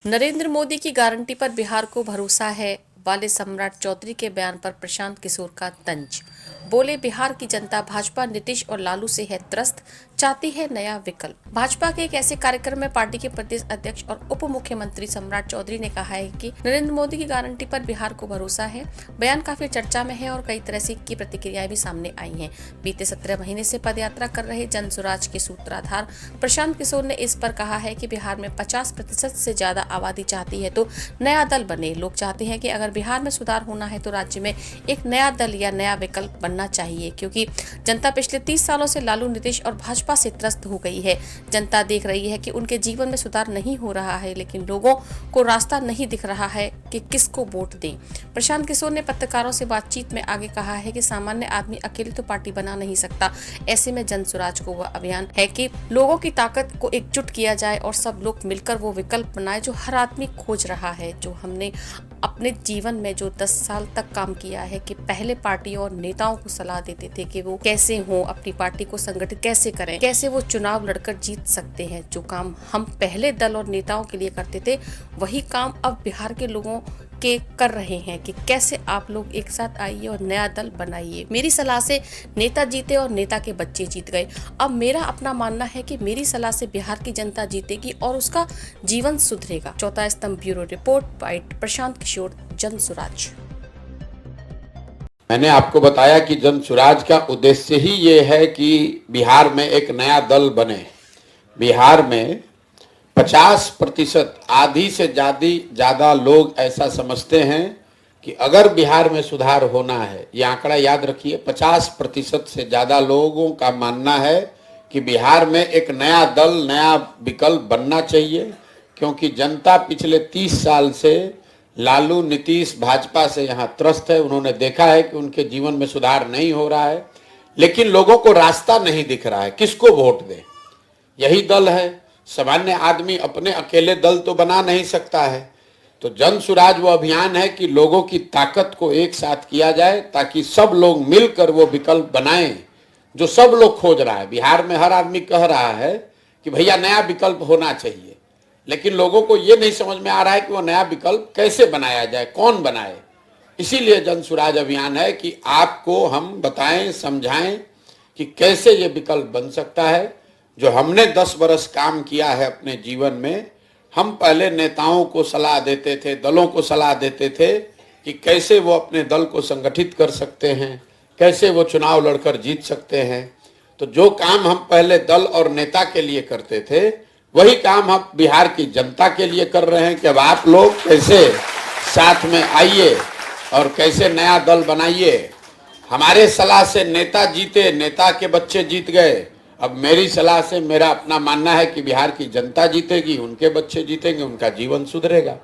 नरेंद्र मोदी की गारंटी पर बिहार को भरोसा है वाले सम्राट चौधरी के बयान पर प्रशांत किशोर का तंज। बोले, बिहार की जनता भाजपा, नीतीश और लालू से है त्रस्त, चाहती है नया विकल्प। भाजपा के एक ऐसे कार्यक्रम में पार्टी के प्रदेश अध्यक्ष और उप मुख्यमंत्री सम्राट चौधरी ने कहा है कि नरेंद्र मोदी की गारंटी पर बिहार को भरोसा है। बयान काफी चर्चा में है और कई तरह से की प्रतिक्रियाएं भी सामने आई हैं। बीते 17 महीने से पदयात्रा कर रहे जन स्वराज के सूत्रधार प्रशांत किशोर ने इस पर कहा है कि बिहार में 50% से ज्यादा आबादी चाहती है तो नया दल बने। लोग चाहते हैं कि अगर बिहार में सुधार होना है तो राज्य में एक नया दल या नया विकल्प बनना चाहिए, क्योंकि जनता पिछले 30 सालों से लालू, नीतीश और भाजपा से त्रस्त हो गई है। जनता देख रही है कि उनके जीवन में सुधार नहीं हो रहा है, लेकिन लोगों को रास्ता नहीं दिख रहा है कि किसको वोट दें। प्रशांत किशोर ने पत्रकारों से बातचीत में आगे कहा है कि सामान्य आदमी अकेले तो पार्टी बना नहीं सकता। ऐसे में जन स्वराज को वह अभियान है कि लोगों की ताकत को एकजुट किया जाए और सब लोग मिलकर वो विकल्प बनाए जो हर आदमी खोज रहा है। जो हमने अपने जीवन में जो 10 साल तक काम किया है कि पहले पार्टी और नेताओं को सलाह देते थे कि वो कैसे हों, अपनी पार्टी को संगठित कैसे करें, कैसे वो चुनाव लड़कर जीत सकते हैं। जो काम हम पहले दल और नेताओं के लिए करते थे, वही काम अब बिहार के लोगों के कर रहे हैं कि कैसे आप लोग एक साथ आइए और नया दल बनाइए। मेरी सलाह से नेता जीते और नेता के बच्चे जीत गए। अब मेरा अपना मानना है कि मेरी सलाह से बिहार की जनता जीतेगी और उसका जीवन सुधरेगा। चौथा स्तंभ bureau report by Prashant Kishor, जन स्वराज। मैंने आपको बताया कि जन स्वराज का उद्देश्य ही ये है कि बिहार में एक नया दल बने। बिहार में 50% आधी से ज्यादा लोग ऐसा समझते हैं कि अगर बिहार में सुधार होना है, ये आंकड़ा याद रखिए, 50% से ज्यादा लोगों का मानना है कि बिहार में एक नया दल, नया विकल्प बनना चाहिए, क्योंकि जनता पिछले 30 साल से लालू, नीतीश, भाजपा से यहाँ त्रस्त है। उन्होंने देखा है कि उनके जीवन में सुधार नहीं हो रहा है, लेकिन लोगों को रास्ता नहीं दिख रहा है, किसको वोट दें। यही दल है। सामान्य आदमी अपने अकेले दल तो बना नहीं सकता है, तो जन स्वराज वो अभियान है कि लोगों की ताकत को एक साथ किया जाए ताकि सब लोग मिलकर वो विकल्प बनाएं जो सब लोग खोज रहा है। बिहार में हर आदमी कह रहा है कि भैया नया विकल्प होना चाहिए, लेकिन लोगों को ये नहीं समझ में आ रहा है कि वो नया विकल्प कैसे बनाया जाए, कौन बनाए। इसीलिए जन स्वराज अभियान है कि आपको हम बताएं, समझाएं कि कैसे ये विकल्प बन सकता है। जो हमने 10 बरस काम किया है अपने जीवन में, हम पहले नेताओं को सलाह देते थे, दलों को सलाह देते थे कि कैसे वो अपने दल को संगठित कर सकते हैं, कैसे वो चुनाव लड़कर जीत सकते हैं। तो जो काम हम पहले दल और नेता के लिए करते थे, वही काम हम बिहार की जनता के लिए कर रहे हैं कि अब आप लोग कैसे साथ में आइए और कैसे नया दल बनाइए। हमारे सलाह से नेता जीते, नेता के बच्चे जीत गए। अब मेरी सलाह से मेरा अपना मानना है कि बिहार की जनता जीतेगी, उनके बच्चे जीतेंगे, उनका जीवन सुधरेगा।